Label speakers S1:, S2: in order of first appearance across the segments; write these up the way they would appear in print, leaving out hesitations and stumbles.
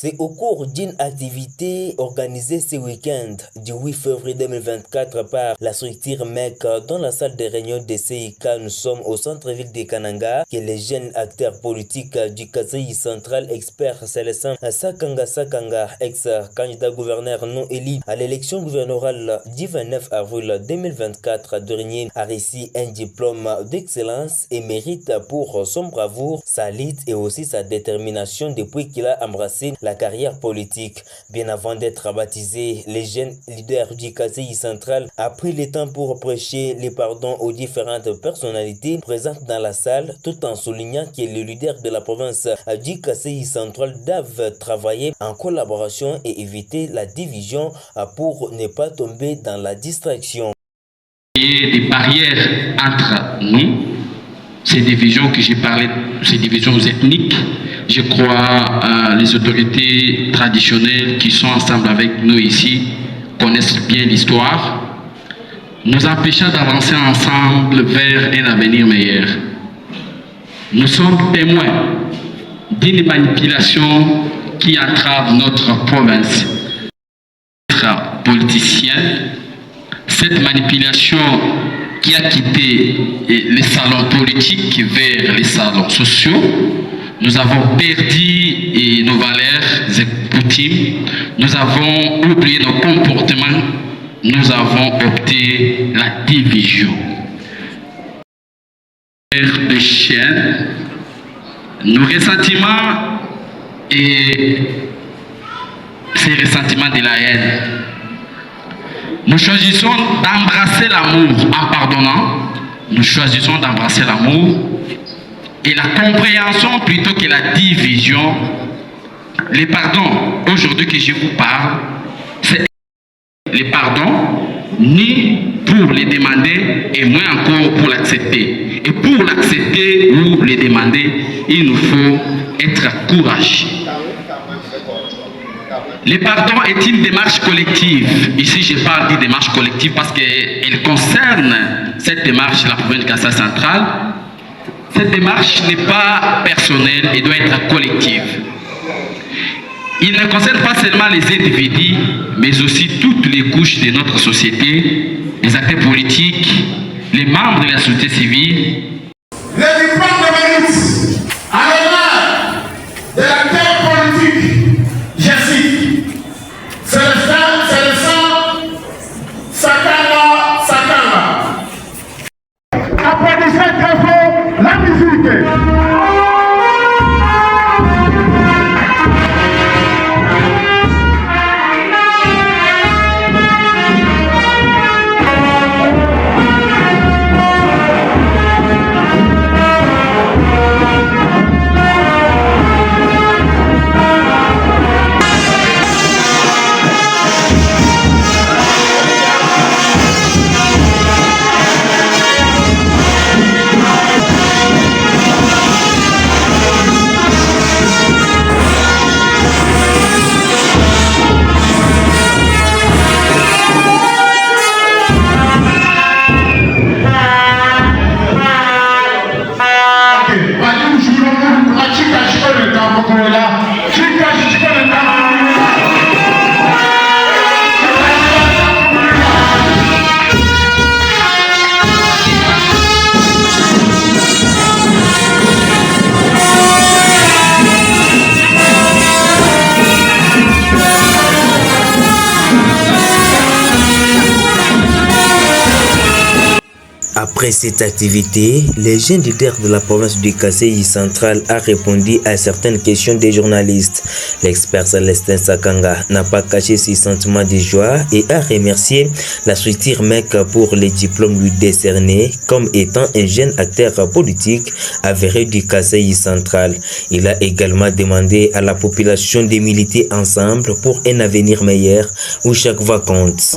S1: C'est au cours d'une activité organisée ce week-end du 8 février 2024 par la structure MEC dans la salle de réunion de CIK. Nous sommes au centre-ville de Kananga que les jeunes acteurs politiques du Kasaï central, expert Célestin Sakanga, ex-candidat gouverneur non élu à l'élection gouverneurale du 29 avril 2024 dernier, a reçu un diplôme d'excellence et mérite pour son bravoure, sa lutte et aussi sa détermination depuis qu'il a embrassé la carrière politique. Bien avant d'être baptisé, les jeunes leaders du Kasaï central a pris le temps pour prêcher les pardons aux différentes personnalités présentes dans la salle, tout en soulignant que les leaders de la province du Kasaï central doivent travailler en collaboration et éviter la division pour ne pas tomber dans la distraction.
S2: Il y a des barrières entre nous, ces divisions que j'ai parlé, ces divisions ethniques. Je crois les autorités traditionnelles qui sont ensemble avec nous ici connaissent bien l'histoire, nous empêchant d'avancer ensemble vers un avenir meilleur. Nous sommes témoins d'une manipulation qui entrave notre province. Notre politicien, cette manipulation qui a quitté les salons politiques vers les salons sociaux, nous avons perdu nos valeurs et coutumes, nous avons oublié nos comportements, nous avons opté la division. De chaîne, nos ressentiments et ces ressentiments de la haine. Nous choisissons d'embrasser l'amour en pardonnant, nous choisissons d'embrasser l'amour et la compréhension plutôt que la division. Les pardons, aujourd'hui que je vous parle, c'est les pardons, ni pour les demander et moins encore pour l'accepter. Et pour l'accepter ou les demander, il nous faut être courageux. Le pardon est une démarche collective. Ici, je parle d'une démarche collective parce qu'elle concerne cette démarche, la province de Kasaï centrale. Cette démarche n'est pas personnelle et doit être collective. Il ne concerne pas seulement les individus, mais aussi toutes les couches de notre société, les acteurs politiques, les membres de la société civile.
S3: Les diplômes de mérite à l'honneur de l'acteur politique, je cite, Célestin Sakanga. Applaudissez très fort la musique.
S1: Après cette activité, les jeunes leaders de la province du Kasaï central a répondu à certaines questions des journalistes. L'expert Célestin Sakanga n'a pas caché ses sentiments de joie et a remercié la structure MEC pour les diplômes lui décernés comme étant un jeune acteur politique avéré du Kasaï central. Il a également demandé à la population de militer ensemble pour un avenir meilleur où chaque voix compte.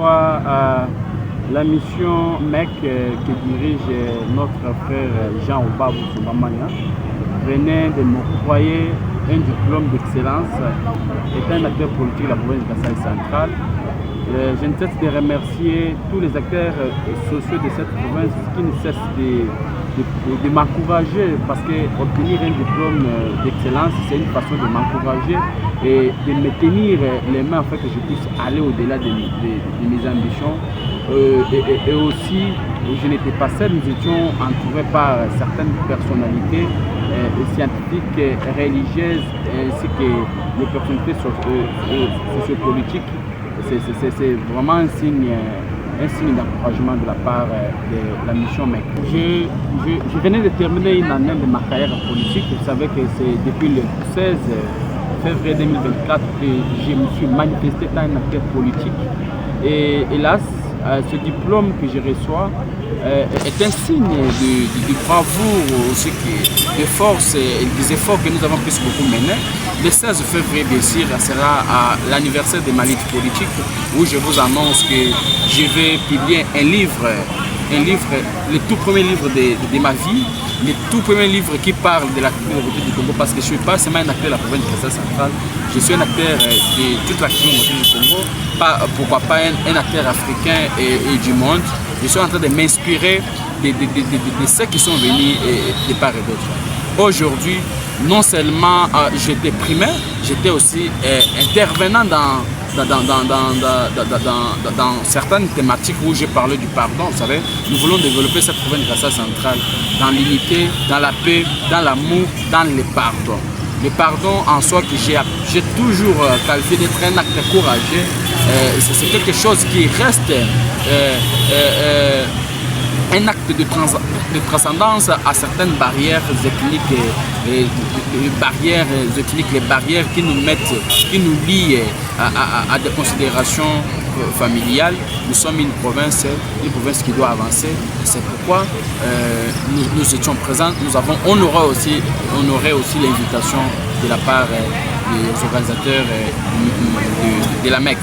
S4: La mission MEC que dirige notre frère Jean Obabou Soumamania venait de m'octroyer un diplôme d'excellence, est un acteur politique de la province de Kasaï centrale. Je ne cesse de remercier tous les acteurs sociaux de cette province qui ne cessent de m'encourager, parce qu'obtenir un diplôme d'excellence, c'est une façon de m'encourager et de me tenir les mains afin que je puisse aller au-delà de mes ambitions. Et aussi, je n'étais pas seul, nous étions entourés par certaines personnalités scientifiques, religieuses, ainsi que les personnalités sociopolitiques. C'est vraiment un signe d'encouragement de la part de la mission MEC. Je venais de terminer une année de ma carrière politique. Vous savez que c'est depuis le 16 février 2024 que je me suis manifesté dans un acteur politique. Et hélas, ce diplôme que je reçois est un signe de bravoure, aussi de force et des efforts que nous avons pu beaucoup mener. Le 16 février, bien sûr, sera à l'anniversaire de ma lutte politique, où je vous annonce que je vais publier un livre, le tout premier livre de ma vie, le tout premier livre qui parle de la communauté du Congo, parce que je ne suis pas seulement un acteur de la province de Kasaï centrale, je suis un acteur de toute la communauté du Congo, pourquoi pas un acteur africain et du monde. Je suis en train de m'inspirer de ceux qui sont venus de part et d'autre. Aujourd'hui, non seulement j'étais primaire, j'étais aussi intervenant dans certaines thématiques où j'ai parlé du pardon. Vous savez, nous voulons développer cette province de Kasaï centrale dans l'unité, dans la paix, dans l'amour, dans le pardon. Le pardon en soi que j'ai toujours qualifié d'être un acte courageux, c'est quelque chose qui reste un acte de transcendance à certaines barrières ethniques, les barrières qui nous lient à des considérations familiales. Nous sommes une province qui doit avancer. C'est pourquoi nous étions présents. Nous avons honoré aussi l'invitation de la part des organisateurs de la MEC.